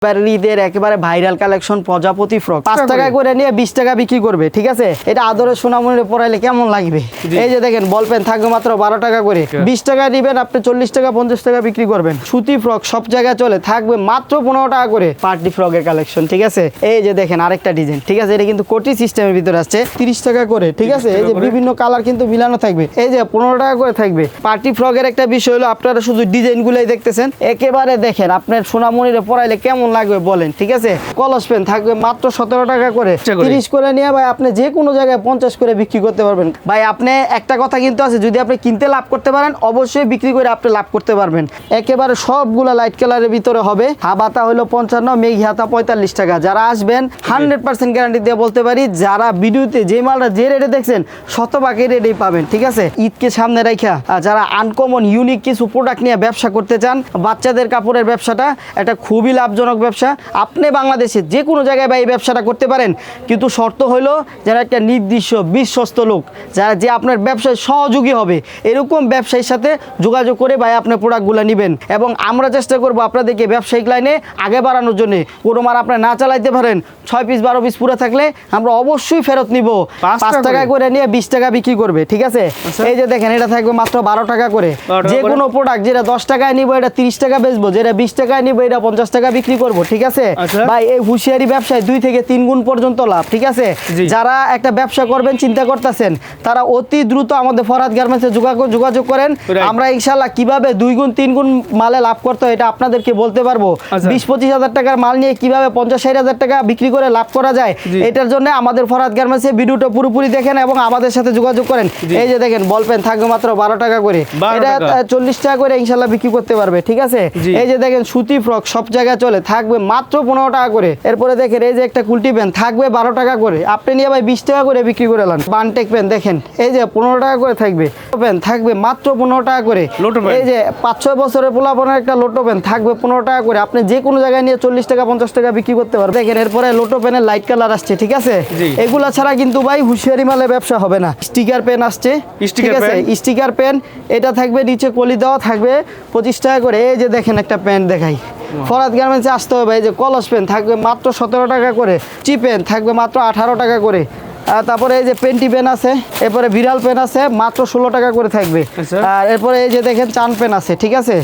ঈদের একেবারে viral collection প্রজাপতি ফ্রক 5 টাকা করে নিয়ে 20 টাকা বিক্রি করবে, ঠিক আছে? এটা আদরের সোনামণিরে পরাইলে কেমন লাগবে? এই যে দেখেন বল পেন থাকবে মাত্র 12 টাকা করে, 20 টাকা দিবেন আপনি 40 টাকা 50 টাকা বিক্রি করবেন। সুতি ফ্রক সব জায়গায় চলে, থাকবে মাত্র 15 টাকা করে। পার্টি ফ্রকের কালেকশন, ঠিক আছে? এই যে দেখেন আরেকটা ডিজাইন, ঠিক আছে? এটা কিন্তু কোটি সিস্টেমের ভিতরে আসছে, 30 টাকা করে, ঠিক আছে? এই যে বিভিন্ন কালার কিন্তু মিলানো থাকবে, এই যে 15 টাকা করে থাকবে। পার্টি ফ্রকের একটা বিষয় হলো আপনারা শুধু ডিজাইনগুলোই দেখতেছেন, একেবারে দেখেন আপনার সোনামণিরে পরাইলে কেমন লাগবে বলেন, ঠিক আছে? কলস পেন থাকবে মাত্র 17 টাকা করে, 30 করে নিয়ে ভাই আপনি যে কোনো জায়গায় 50 করে বিক্রি করতে পারবেন। ভাই আপনি একটা কথা কিন্তু আছে, যদি আপনি কিনতে লাভ করতে পারেন অবশ্যই বিক্রি করে আপনি লাভ করতে পারবেন। একেবারে সবগুলা লাইট কালারের ভিতরে হবে। হাবাতা হলো 55, মেঘি হাতা 45 টাকা। যারা আসবেন 100% গ্যারান্টি দিয়ে বলতে পারি, যারা ভিডিওতে যে মালটা যে রেটে দেখছেন শতভাগ এই রেটেই পাবেন, ঠিক আছে? ঈদকে সামনে রাখা যারা আনকমন ইউনিক কিছু প্রোডাক্ট নিয়ে ব্যবসা করতে চান, বাচ্চাদের কাপড়ের ব্যবসাটা এটা খুবই লাভজনক ব্যবসা। আপনি বাংলাদেশে যে কোনো জায়গায় ভাই এই ব্যবসাটা করতে পারেন, কিন্তু শর্ত হলো যেন একটা নির্দিষ্ট বিশ্বস্ত লোক যারা যে আপনার ব্যবসায় সহযোগী হবে, এরকম ব্যবসায়ীর সাথে যোগাযোগ করে ভাই আপনার প্রোডাক্টগুলো নেবেন। এবং আমরা চেষ্টা করবো আপনাদেরকে ব্যবসায়িক লাইনে আগে বাড়ানোর জন্য। কোনো মার আপনার না চালাইতে পারেন, 6 পিস 12 পিস পুরো থাকলে আমরা অবশ্যই ফেরত নিব। 5 টাকা করে নিয়ে 20 টাকা বিক্রি করবে, ঠিক আছে? এই যে দেখেন এটা থাকবে মাত্র 12 টাকা করে। যে কোনো প্রোডাক্ট যেটা 10 টাকায় নিব এটা 30 টাকা বেচবো, যেটা 20 টাকায় নিব এটা 50 টাকা বিক্রি করবো, ঠিক আছে? ভাই এই হুঁশিয়ারি ব্যবসায় 2 থেকে 3 গুণ পর্যন্ত লাভ, ঠিক আছে? যারা একটা ব্যবসা করবেন চিন্তা করতেছেন, তারা অতি দ্রুত আমাদের ফরহাদ গার্মেন্টসে যোগাযোগ করেন। আমরা ইনশাআল্লাহ কিভাবে 2 গুণ 3 গুণ মালে লাভ করতে হয় এটা আপনাদেরকে বলতে পারবো। 20-25 হাজার টাকার মাল নিয়ে কিভাবে 50-60 হাজার টাকা বিক্রি করে লাভ করা যায়, এটার জন্য আমাদের ফরহাদ গার্মেন্টসে ভিডিওটা পুরোপুরি দেখেন এবং আমাদের সাথে যোগাযোগ করেন। এই যে দেখেন বল পেন থাকবে মাত্র 12 টাকা করে, এটা 40 টাকা করে ইনশাআল্লাহ বিক্রি করতে পারবে, ঠিক আছে? এই যে দেখেন সুতি ফ্রক সব জায়গায় চলে, থাকবে মাত্র 15 টাকা করে। এরপরে দেখেন এই যে একটা কুলটি পেন থাকবে 12 টাকা করে, আপনি নিয়ে ভাই 20 টাকা করে বিক্রি করে নেন। বানটেক পেন দেখেন এই যে 15 টাকা করে থাকবে, পেন থাকবে মাত্র 15 টাকা করে। এই যে 5-6 বছরের পোলাপনের একটা লোটো পেন থাকবে 15 টাকা করে, আপনি যে কোনো জায়গায় নিয়ে 40 টাকা 50 টাকা বিক্রি করতে পারবেন। দেখেন এরপরে লোটো পেনের লাইট কালার আসছে, ঠিক আছে? এগুলা ছাড়া কিন্তু ভাই হুঁশিয়ারি মালে ব্যবসা হবে না। স্টিকার পেন আসছে, ঠিক আছে? স্টিকার পেন এটা থাকবে নিচে কলি দেওয়া থাকবে 25 টাকা করে। এই যে দেখেন একটা পেন দেখাই, ফরহাদ গার্মেন্টসে আসতে হবে। এই যে কলস পেন থাকবে মাত্র 17 টাকা করে, চি পেন থাকবে মাত্র 18 টাকা করে। তারপরে এই যে পেন্টি পেন আছে, এরপরে বিড়াল পেন আছে মাত্র 16 টাকা করে থাকবে। আর এরপরে এই যে দেখেন চান পেন আছে, ঠিক আছে?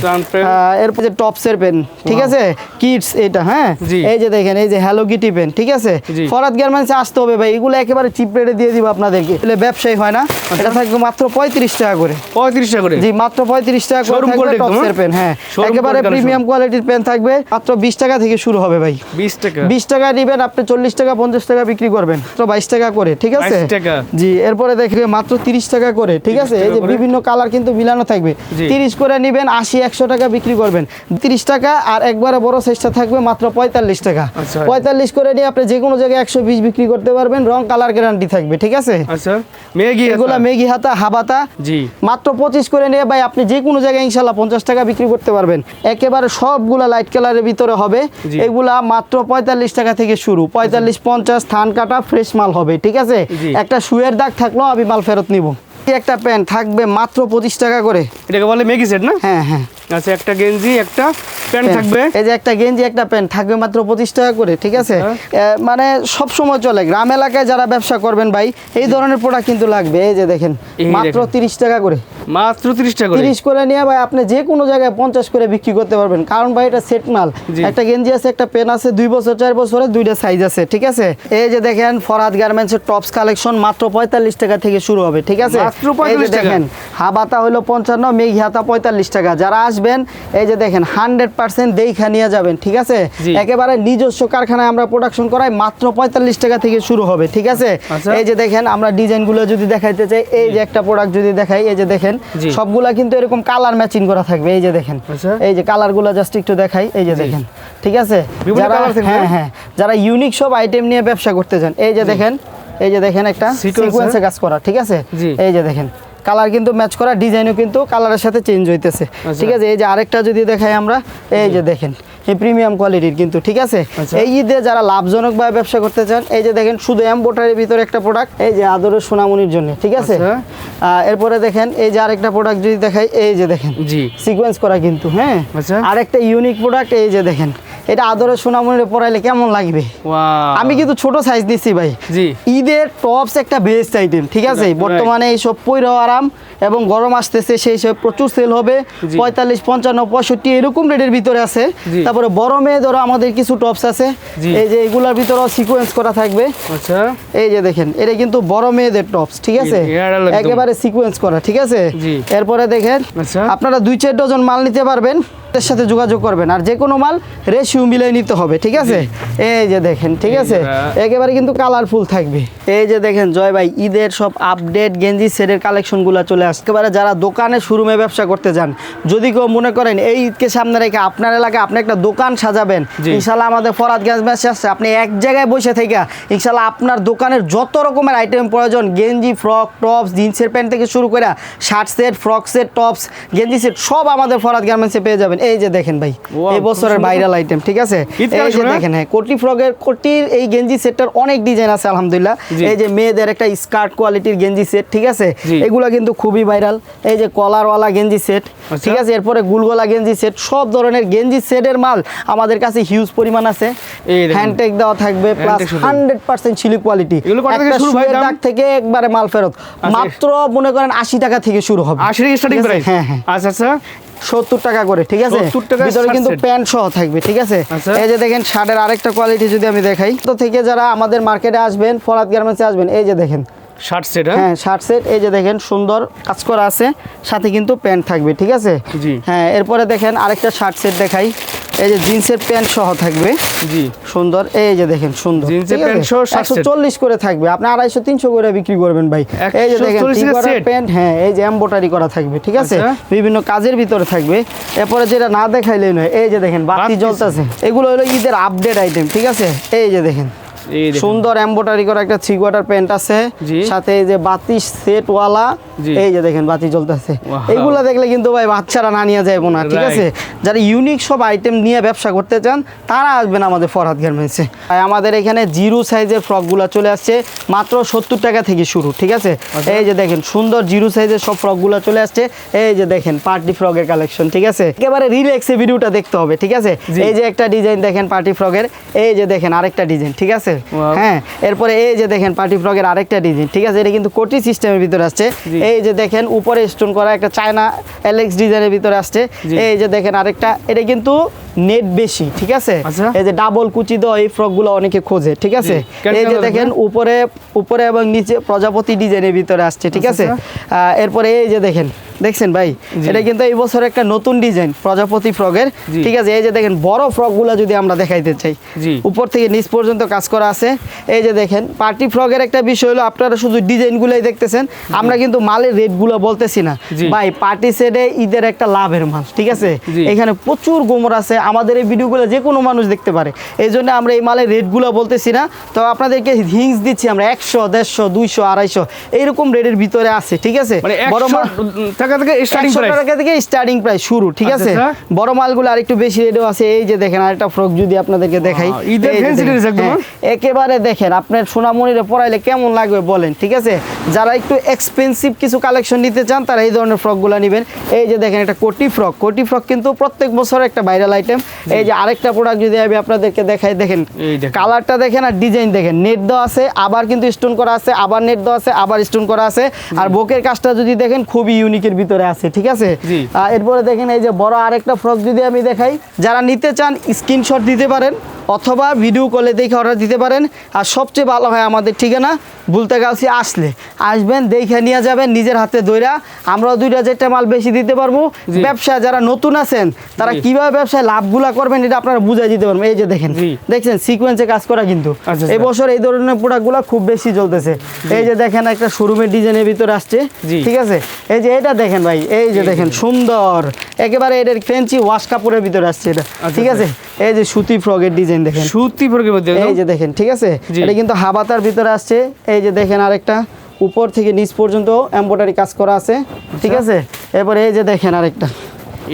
এরপরে যে টপসের পেন, ঠিক আছে? কিডস এটা, হ্যাঁ এই যে দেখেন এই যে হ্যালো কিটি পেন, ঠিক আছে? ফরহাদ গার্মেন্টসে আসতে হবে ভাই, এগুলো একেবারে চিপ রেটে দিয়ে দিব আপনাদেরকে, এগুলো ব্যবসায়ী হয় না। এটা থাকবে মাত্র 35 টাকা করে। 35 টাকা করে? জি মাত্র 35 টাকা করে থাকবে টপসের পেন। হ্যাঁ একেবারে প্রিমিয়াম কোয়ালিটির পেন থাকবে, মাত্র 20 টাকা থেকে শুরু হবে ভাই। 20 টাকা দিবেন আপনি 40 টাকা 50 টাকা বিক্রি করবেন, মাত্র 22 টাকা করে, ঠিক আছে? জি এরপরে দেখলে মাত্র 30 টাকা করে, ঠিক আছে? এই যে বিভিন্ন কালার কিন্তু মিলানো থাকবে, 30 করে নেবেন 80-100 টাকা বিক্রি করবেন, 30 টাকা। আর একবারে বড় সাইজটা থাকবে মাত্র 45 টাকা। 45 করে নিয়ে আপনি যে কোনো জায়গায় 120 বিক্রি করতে পারবেন, রং কালার গ্যারান্টি থাকবে, ঠিক আছে? এগুলা মেঘি হাতা হাবাতা মাত্র 25 করে নিয়ে ভাই আপনি যে কোনো জায়গায় ইনশাআল্লাহ 50 টাকা বিক্রি করতে পারবেন। একেবারে সবগুলা লাইট কালারের ভিতরে হবে, এগুলা মাত্র 45 টাকা থেকে শুরু, 45-50 থান কাটা ফ্রেশ মাল হবে, ঠিক আছে? একটা শুয়ের দাগ থাকলেও আমি মাল ফেরত নিব। একটা প্যান্ট থাকবে মাত্র 25 টাকা করে, এটাকে বলে মেগি সেট না? হ্যাঁ হ্যাঁ। আচ্ছা একটা গেঞ্জি একটা প্যান্ট থাকবে, এই যে একটা গেঞ্জি একটা প্যান্ট থাকবে মাত্র 25 টাকা করে, ঠিক আছে? মানে সব সময় চলে, গ্রাম এলাকায় যারা ব্যবসা করবেন ভাই এই ধরনের প্রোডাক্ট কিন্তু লাগবে। এই যে দেখেন মাত্র 30 টাকা করে, মাত্র 30 টাকা করে। 30 করে নিয়ে ভাই আপনি যে কোনো জায়গায় 50 করে বিক্রি করতে পারবেন, কারণ ভাই এটা সেট মাল। একটা গেঞ্জি আছে একটা পেন আছে 2 বছর 4 বছরের 2টা সাইজ আছে, ঠিক আছে? এই যে দেখেন ফরহাদ গার্মেন্টসের টপস কালেকশন মাত্র 45 টাকা থেকে শুরু হবে, ঠিক আছে? এই যে দেখেন হাবাতা হলো 55, মেঘি হাতা 45 টাকা। যারা আসবেন এই যে দেখেন 100% দেখা নিয়ে যাবেন, ঠিক আছে? একেবারে নিজস্ব কারখানায় আমরা প্রোডাকশন করাই, মাত্র 45 টাকা থেকে শুরু হবে, ঠিক আছে? এই যে দেখেন আমরা ডিজাইনগুলো যদি দেখাইতে চাই, এই যে একটা প্রোডাক্ট যদি দেখাই, এই যে দেখেন সবগুলা কিন্তু এরকম কালার ম্যাচিং করা থাকবে। এই যে দেখেন এই যে কালারগুলো জাস্ট একটু দেখাই, এই যে দেখেন, ঠিক আছে? হ্যাঁ হ্যাঁ যারা ইউনিক সব আইটেম নিয়ে ব্যবসা করতে চান, এই যে দেখেন এই যে দেখেন একটা সিকোয়েন্সে কাজ করা, ঠিক আছে? এই যে দেখেন কালার কিন্তু ম্যাচ করা, ডিজাইনও কিন্তু কালারের সাথে চেঞ্জ হইতেছে, ঠিক আছে? এই যে আরেকটা যদি দেখাই আমরা, এই যে দেখেন এই প্রিমিয়াম কোয়ালিটির কিন্তু, ঠিক আছে? এই ঈদে যারা লাভজনকভাবে ব্যবসা করতে চান, এই যে দেখেন শুধু এমব্রয়ডারির ভিতরে একটা প্রোডাক্ট, এই যে আদরের সোনামণির জন্য, ঠিক আছে? এরপরে দেখেন এই যে আরেকটা প্রোডাক্ট যদি দেখাই, এই যে দেখেন সিকোয়েন্স করা কিন্তু, হ্যাঁ আরেকটা ইউনিক প্রোডাক্ট, এই যে দেখেন এটা আদরের সোনামণিরে পরাইলে কেমন লাগবে। আমি কিন্তু ছোট সাইজ দিচ্ছি ভাই। জি, ঈদের টপস একটা বেস্ট আইটেম, ঠিক আছে। বর্তমানে এই সব পইরাও আরাম এবং গরম আসতেছে, সেই সব প্রচুর সেল হবে। 45, 55, 65 এরকম রেটের ভিতরে আছে। তারপরে বড় মেয়ে ধরো আমাদের কিছু টপস আছে, এই যে এগুলার ভিতরেও সিকোয়েন্স করা থাকবে। আচ্ছা, এই যে দেখেন এটা কিন্তু বড় মেয়েদের টপস, ঠিক আছে, একেবারে সিকোয়েন্স করা, ঠিক আছে। এরপরে দেখেন আপনারা 2-4 ডজন মাল নিতে পারবেন, এর সাথে যোগাযোগ করবেন, আর যে কোনো মাল রেশিও মিলিয়ে নিতে হবে, ঠিক আছে। এই যে দেখেন, ঠিক আছে, একেবারে কিন্তু কালারফুল থাকবে। এই যে দেখেন জয় ভাই, ঈদের সব আপডেট গেঞ্জি সেটের কালেকশনগুলো চলে আসছে। একেবারে যারা দোকানে শোরুমে ব্যবসা করতে যান, যদি কেউ মনে করেন এই ঈদকে সামনে রেখে আপনার এলাকায় আপনি একটা দোকান সাজাবেন, ইনশাল্লাহ আমাদের ফরহাদ গার্মেন্টস আসছে, আপনি এক জায়গায় বসে থেকে ইনশাল্লাহ আপনার দোকানের যত রকমের আইটেম প্রয়োজন, গেঞ্জি, ফ্রক, টপস, জিন্সের প্যান্ট থেকে শুরু করে shirt set, frock set, tops, গেঞ্জি সেট সব আমাদের ফরহাদ গার্মেন্টসে পেয়ে যাবেন। এই যে দেখেন ভাই, এই বছরের ভাইরাল আইটেম, ঠিক আছে। এই যে দেখেন, হ্যাঁ, কোটি ফ্রকের, কোটির এই গেঞ্জি সেটটার অনেক ডিজাইন আছে আলহামদুলিল্লাহ। এই যে মেয়েদের একটা স্কার্ট কোয়ালিটির গেঞ্জি সেট, ঠিক আছে, এগুলো কিন্তু খুবই ভাইরাল। এই যে কলারওয়ালা গেঞ্জি সেট, ঠিক আছে, এরপরে গুলগলা গেঞ্জি সেট, সব ধরনের গেঞ্জি সেটের মাল আমাদের কাছে হিউজ পরিমাণ আছে। হ্যান্ডটেক দেওয়া থাকবে, প্লাস 100% সিলিক কোয়ালিটি। একটা শুয়ের দাগ থেকে একবারে মাল ফেরত, মাত্র মনে করেন 80 টাকা থেকে শুরু হবে। 80 স্টার্টিং প্রাইস? হ্যাঁ হ্যাঁ, আচ্ছা আচ্ছা, 70 টাকা করে, ঠিক আছে। ভিতরে কিন্তু প্যান্ট সহ থাকবে, ঠিক আছে। এই যে দেখেন শার্টের আরেকটা কোয়ালিটি যদি আমি দেখাই, তো থেকে যারা আমাদের মার্কেটে আসবেন, ফরহাদ গার্মেন্টসে আসবেন, এই যে দেখেন শার্ট সেট, হ্যাঁ শার্ট সেট, এই যে দেখেন সুন্দর কাজ করা আছে, সাথে কিন্তু প্যান্ট থাকবে, ঠিক আছে। হ্যাঁ, এরপরে দেখেন আরেকটা শার্ট সেট দেখাই, এই যে জিন্সের প্যান্ট সহ থাকবে, জি সুন্দর। এই যে দেখেন সুন্দর জিন্সের প্যান্ট সহ 140 করে থাকবে, আপনি 250-300 করে বিক্রি করবেন ভাই। এই যে দেখেন প্যান্ট, হ্যাঁ, এই যে এমব্রয়ডারি করা থাকবে, ঠিক আছে, বিভিন্ন কাজের ভিতরে থাকবে। এরপরে যেটা না দেখাইলেই নয়, এই যে দেখেন বাতি জ্বলতেছে, এগুলো হলো ঈদের আপডেট আইটেম, ঠিক আছে। এই যে দেখেন সুন্দর এমব্রয়ডারি করা একটা 3 কোয়ার্টার প্যান্ট আছে, সাথে এই যে বাতি সেট ওয়ালা, এই যে দেখেন বাতি জ্বলতেছে। এগুলা দেখলে কিন্তু ভাই বাচ্চারা না নিয়ে যাইবো না, ঠিক আছে। যারা ইউনিক সব আইটেম নিয়ে ব্যবসা করতে চান তারা আসবেন আমাদের ফরহাদ গার্মেন্টসে। আমাদের এখানে জিরো সাইজের ফ্রকগুলো চলে আসছে মাত্র 70 টাকা থেকে শুরু, ঠিক আছে। এই যে দেখেন সুন্দর জিরো সাইজের সব ফ্রকগুলো চলে আসছে। এই যে দেখেন পার্টি ফ্রকের কালেকশন, ঠিক আছে, একেবারে রিল্যাক্সে ভিডিওটা দেখতে হবে, ঠিক আছে। এই যে একটা ডিজাইন দেখেন পার্টি ফ্রকের, এই যে দেখেন আরেকটা ডিজাইন, ঠিক আছে। হ্যাঁ, এরপরে এই যে দেখেন পার্টি ফ্রকের আরেকটা ডিজাইন, ঠিক আছে, এটা কিন্তু কোটি সিস্টেমের ভিতরে আসছে। এই যে দেখেন উপরে স্টোন করা একটা চায়না এলেক্স ডিজাইনের ভিতরে আসছে। এই যে দেখেন আরেকটা, এটা কিন্তু নেট বেশি, ঠিক আছে। এই যে ডাবল কুচি দেওয়া এই ফ্রকগুলো অনেকে খোঁজে, ঠিক আছে। এই যে দেখেন উপরে এবং নিচে প্রজাপতি ডিজাইনের ভিতরে আসছে, ঠিক আছে। এরপরে এই যে দেখেন, দেখছেন ভাই, এটা কিন্তু এই বছর একটা নতুন ডিজাইন প্রজাপতি ফ্রকের, ঠিক আছে। এই যে দেখেন বড় ফ্রকগুলো যদি আমরা দেখাইতে চাই, উপর থেকে নিচ পর্যন্ত কাজ করা আছে। এই যে দেখেন পার্টি ফ্রকের একটা বিষয় হলো, আপনারা শুধু ডিজাইনগুলোই দেখতেছেন, আমরা কিন্তু মালের রেটগুলো বলতেছি না ভাই। পার্টি সেটে ঈদের একটা লাভের মাল, ঠিক আছে, এখানে প্রচুর গোমর আছে, আমাদের এই ভিডিওগুলো যে কোনো মানুষ দেখতে পারে, এই জন্য আমরা এই মালের রেটগুলো বলতেছি না। তো আপনাদেরকে হিংস দিচ্ছি আমরা 100, 150, 200, 250 এইরকম রেটের ভিতরে আছে, ঠিক আছে। বড় টাকা থেকে স্টার্টিং প্রাইস শুরু, ঠিক আছে। বড় মালগুলো আরেকটু বেশি রেটও আছে। এই যে দেখেন আরেকটা ফ্রক যদি আপনাদেরকে দেখাই, একেবারে দেখেন আপনার সোনামণিরে পরাইলে কেমন লাগবে বলেন, ঠিক আছে। যারা একটু এক্সপেন্সিভ কিছু কালেকশন নিতে চান তারা এই ধরনের ফ্রকগুলো নেবেন। এই যে দেখেন একটা কোটি ফ্রক কিন্তু প্রত্যেক বছর একটা ভাইরাল আইটেম। এই যে আরেকটা প্রোডাক্ট যদি আমি আপনাদেরকে দেখাই, দেখেন কালারটা দেখেন আর ডিজাইন দেখেন, নেট দেওয়া আছে, আবার কিন্তু স্টোন করা আছে, আবার নেট দেওয়া আছে, আবার স্টোন করা আছে। আর বুকের কাজটা যদি দেখেন খুবই ইউনিকের ভিতরে আছে, ঠিক আছে। এরপরে দেখেন এই যে বড় আরেকটা ফ্রক যদি আমি দেখাই, যারা নিতে চান স্ক্রিনশট দিতে পারেন অথবা ভিডিও কলে দেখে অর্ডার দিতে পারেন। আর সবচেয়ে ভালো হয় আমাদের ঠিকানা বুলতাগাছি আসবেন, দেখে নিয়ে যাবেন নিজের হাতে ধইরা। আমরাও 2-4টা মাল বেশি দিতে পারবো। ব্যবসা যারা নতুন আছেন তারা কিভাবে ব্যবসায় লাভগুলা করবেন এটা আপনারা বুঝাই দিতে পারবেন। এই যে দেখছেন সিকোয়েন্সে কাজ করা, কিন্তু এই বছর এই ধরনের প্রোডাক্টগুলো খুব বেশি চলতেছে। এই যে দেখেন একটা শোরুমের ডিজাইনের ভিতরে আসছে, ঠিক আছে। এই যে এটা দেখেন ভাই, এই যে দেখেন সুন্দর একেবারে এটার ফ্যান্সি ওয়াশ কাপড়ের ভিতরে আসছে এটা, ঠিক আছে। এই যে সুতি ফ্রকের ডিজাইন দেখেন, সুতি ফ্রকের মধ্যে এই যে দেখেন, ঠিক আছে, এটা কিন্তু হাবাতার ভিতরে আসছে। এই যে দেখেন আরেকটা উপর থেকে নিচ পর্যন্ত এমব্রয়ডারি কাজ করা আছে, ঠিক আছে। এরপরে এই যে দেখেন আরেকটা,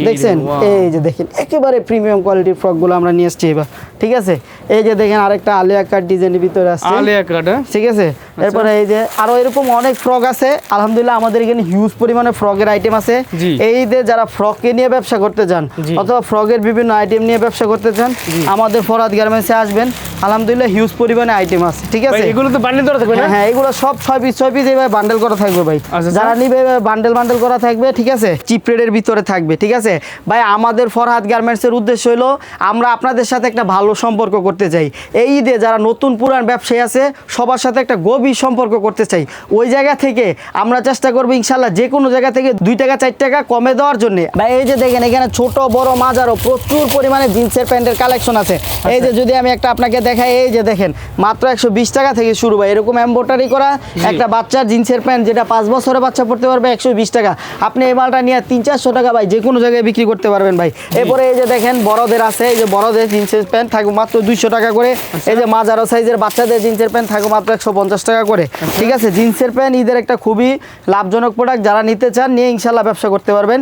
দেখছেন, এই যে দেখেন একেবারে প্রিমিয়াম কোয়ালিটির ফ্রকগুলো আমরা নিয়ে আসছি এবার, ঠিক আছে। এই যে দেখেন আরেকটা আলিয়া কাট ডিজাইনের ভিতরে আসছে, আলিয়া কাট, ঠিক আছে। এরপরে এই যে আরো এরকম অনেক ফ্রক আছে আলহামদুলিল্লাহ আমাদের এখানে হিউজ পরিমাণে ফ্রকের আইটেম আছে জি। এই যে যারা ফ্রককে নিয়ে ব্যবসা করতে চান জি। অথবা ফ্রকের বিভিন্ন আইটেম নিয়ে ব্যবসা করতে চান আমাদের ফরহাদ গার্মেন্টসে আসবেন আলহামদুলিল্লাহ হিউজ পরিমাণে আইটেম আছে ঠিক ভাই আছে এগুলো তো বান্ডিল ধরা থাকবে না? হ্যাঁ হ্যাঁ এগুলো সব 6 পিস এইভাবে বান্ডেল করা থাকবে ভাই আচ্ছা, যারা নিবে বান্ডেল করা থাকবে ঠিক আছে চিপ রেটের ভিতরে থাকবে ঠিক আছে ভাই আমাদের ফরহাদ গার্মেন্টসের উদ্দেশ্য হলো আমরা আপনাদের সাথে একটা ভালো সম্পর্ক করতে চাই এই ঈদে যারা নতুন পুরান ব্যবসায়ী আছে সবার সাথে একটা গভীর সম্পর্ক করতে চাই ওই জায়গা থেকে আমরা চেষ্টা করবো ইনশাল্লাহ যে কোনো জায়গা থেকে 2 টাকা 4 টাকা কমে দেওয়ার জন্য ভাই এই যে দেখেন এখানে ছোট বড় মাঝারও প্রচুর পরিমাণে জিন্সের প্যান্টের কালেকশন আছে এই যে যদি আমি একটা আপনাকে দেখাই এই যে দেখেন মাত্র 120 টাকা থেকে শুরু ভাই এরকম এমব্রয়ডারি করা একটা বাচ্চার জিন্সের প্যান্ট যেটা 5 বছরের বাচ্চা পড়তে পারবে 120 টাকা আপনি এই মালটা নিয়ে 300-400 টাকা ভাই যে কোনো জায়গায় বিক্রি করতে পারবেন ভাই এরপরে এই যে দেখেন বড়দের আছে এই যে বড়দের জিন্সের প্যান্ট থাকবে মাত্র 200 টাকা করে এই যে মাঝারো সাইজের বাচ্চাদের জিন্সের প্যান্ট থাকবে মাত্র 150 টাকা করে ঠিক আছে জিন্সের প্যান্ট ঈদের একটা খুবই লাভজনক প্রোডাক্ট যারা নিতে চান নিয়ে ইনশাল্লাহ ব্যবসা করতে পারবেন